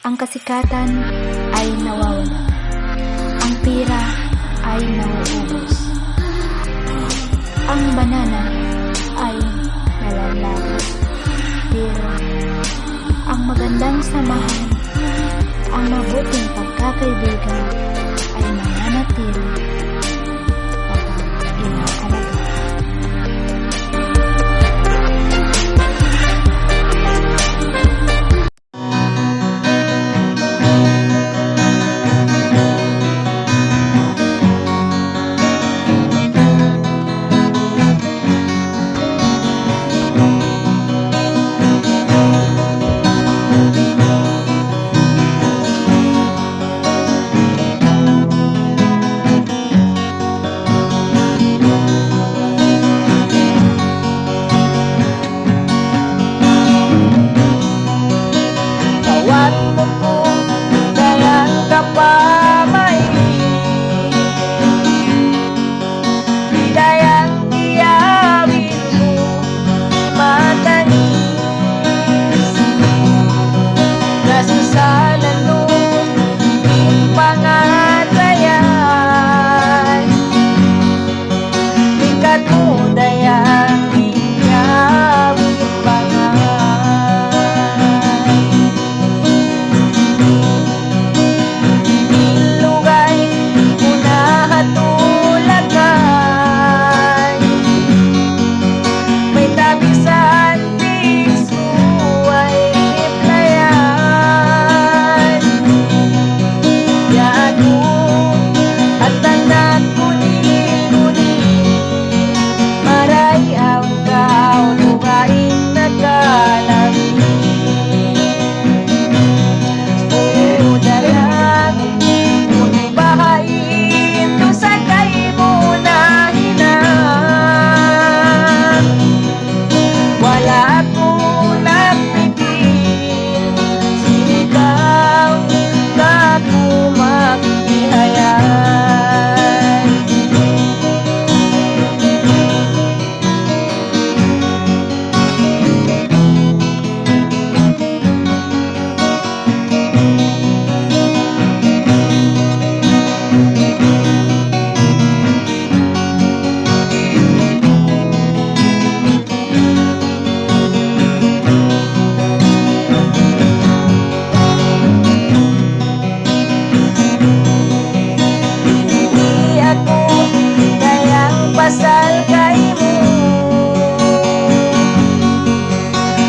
Ang kasikatan ay nawawala. Ang pira ay nauubos. Ang banana ay nalalagas. Pero ang magandang samahan, ang mabuting pagkakaibigan ay mananatili kapag inaalaga. Tawad mo kung dayan ka pa mahilig. Dayan tiyawin mo matanis. Nasusalan mo di pangatayan. Ikat mo dayan tiyawin bangan. Ilugay unahatulagay. May tabisan piso ay playan. Yago at tanan kuni-kuni. Maray ang kaulugaing nagkalami. Udalang bahain to sa kay mo na hinang. Wala akong nagpipil, sinigaw ka kumakihayan. Hindi ako kayang pasal kay mo.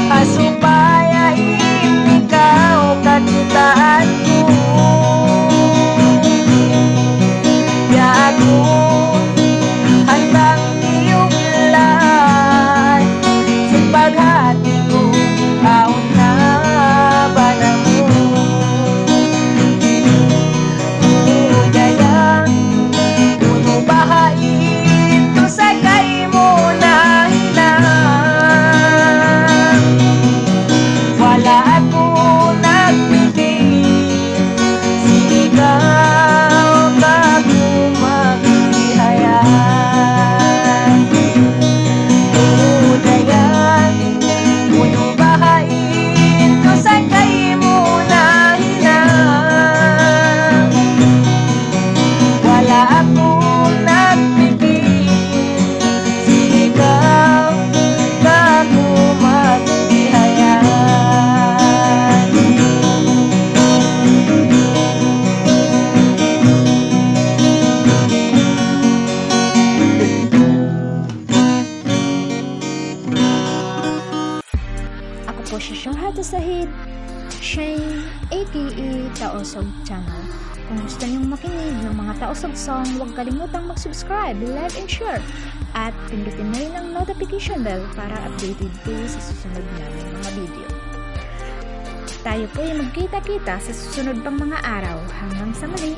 Asupayain ikaw kakitaan ko. Yago handang iyuglan. Sa paghati ko kaon na ba na mo. Udalang puno bahain to sa kay mo na hinang. Wala akong nagpipil, sinigaw ka kumakihayan. Udalang puno bahain to sa kay mo na hinang. Wala akong nagpipil, sinigaw ka kumakihayan. Ako po si Shohata Sahid, Shane, aka Taosog Channel. Kung gusto niyong makinig ng mga Taosog song, huwag kalimutang mag-subscribe, like, and share. At pindutin na rin ang notification bell para updated kayo sa susunod namin mga video. Tayo po ay magkita-kita sa susunod pang mga araw. Hanggang sa muli!